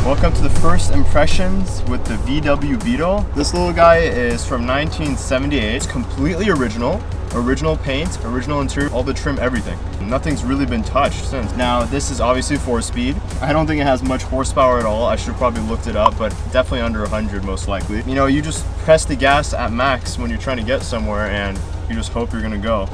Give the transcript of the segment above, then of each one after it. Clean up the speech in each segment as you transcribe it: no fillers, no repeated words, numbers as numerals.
Welcome to the first impressions with the VW Beetle. This little guy is from 1978. It's completely original. Original paint, original interior, all the trim, everything. Nothing's really been touched since. Now, this is obviously 4-speed. I don't think it has much horsepower at all. I should have probably looked it up, but definitely under 100 most likely. You know, you just press the gas at max when you're trying to get somewhere and you just hope you're gonna go.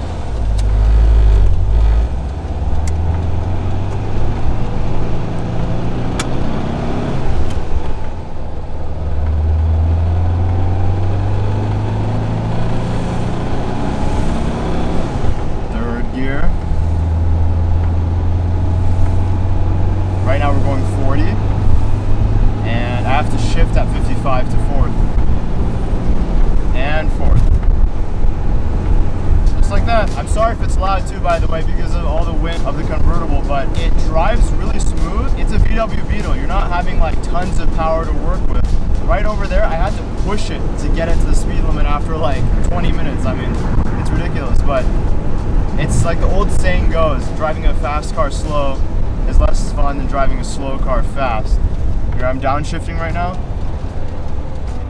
Right now we're going 40, and I have to shift at 55 to 4th, and 4th. Just like that. I'm sorry if it's loud too, by the way, because of all the wind of the convertible, but it drives really smooth. It's a VW Beetle. You're not having like tons of power to work with. Right over there, I had to push it to get into the speed limit after like 20 minutes. I mean, it's ridiculous, but it's like the old saying goes, driving a fast car slow is less fun than driving a slow car fast. Here, I'm downshifting right now.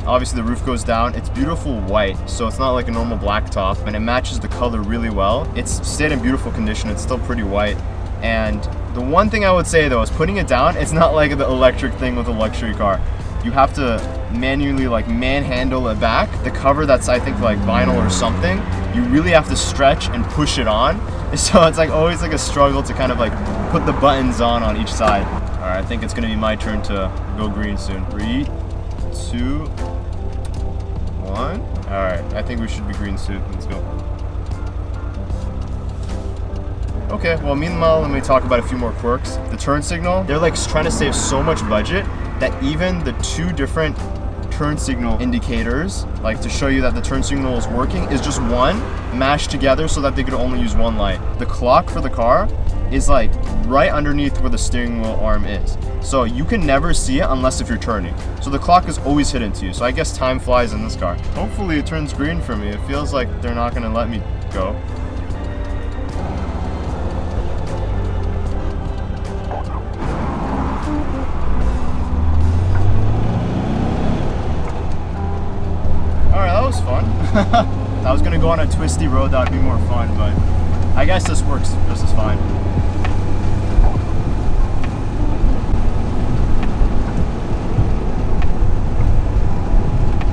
Obviously the roof goes down. It's beautiful white, so it's not like a normal black top, and it matches the color really well. It's stayed in beautiful condition. It's still pretty white. And the one thing I would say though is putting it down, it's not like the electric thing with a luxury car. You have to manually like manhandle it back. The cover that's I think like vinyl or something, you really have to stretch and push it on. So it's like always like a struggle to kind of like put the buttons on each side. All right, I think it's gonna be my turn to go green soon. 3, 2, 1. All right, I think we should be green soon. Let's go. Okay, well meanwhile, let me talk about a few more quirks. The turn signal, they're like trying to save so much budget that even the 2 different turn signal indicators, like to show you that the turn signal is working, is just one mashed together so that they could only use one light. The clock for the car is like right underneath where the steering wheel arm is. So you can never see it unless if you're turning. So the clock is always hidden to you. So I guess time flies in this car. Hopefully it turns green for me. It feels like they're not gonna let me go. Fun. I was gonna go on a twisty road, that'd be more fun, but I guess this works just as fine.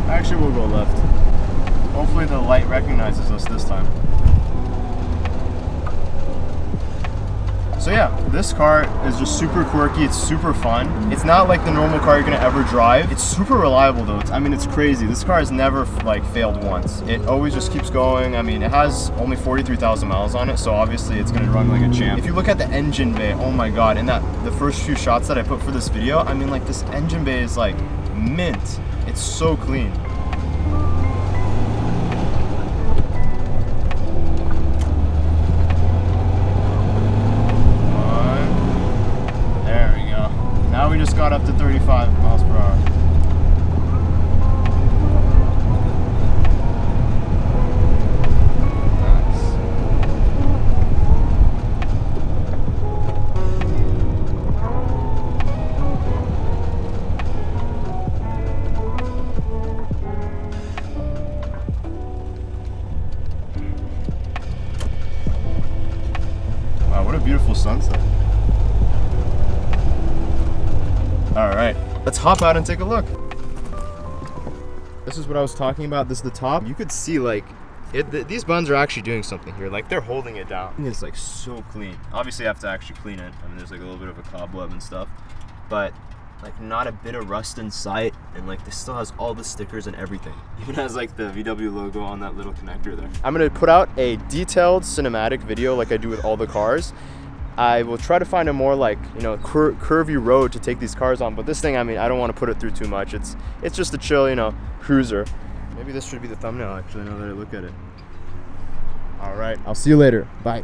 Actually, we'll go left. Hopefully the light recognizes us this time. So yeah, this car is just super quirky, it's super fun. It's not like the normal car you're gonna ever drive. It's super reliable though. I mean, it's crazy. This car has never like failed once. It always just keeps going. I mean, it has only 43,000 miles on it, so obviously it's gonna run like a champ. If you look at the engine bay, oh my God, and the first few shots that I put for this video, I mean like this engine bay is like mint. It's so clean. Now we just got up to 35 miles per hour. Nice. Wow, what a beautiful sunset. All right, let's hop out and take a look. This is what I was talking about. This is the top. You could see like these buns are actually doing something here. Like they're holding it down. It's like so clean. Obviously, I have to actually clean it. I mean, there's like a little bit of a cobweb and stuff, but like not a bit of rust in sight. And like this still has all the stickers and everything. Even has like the VW logo on that little connector there. I'm gonna put out a detailed cinematic video like I do with all the cars. I will try to find a more like, you know, curvy road to take these cars on, but this thing, I mean, I don't want to put it through too much. It's just a chill, you know, cruiser. Maybe this should be the thumbnail actually, now that I look at it. All right, I'll see you later. Bye.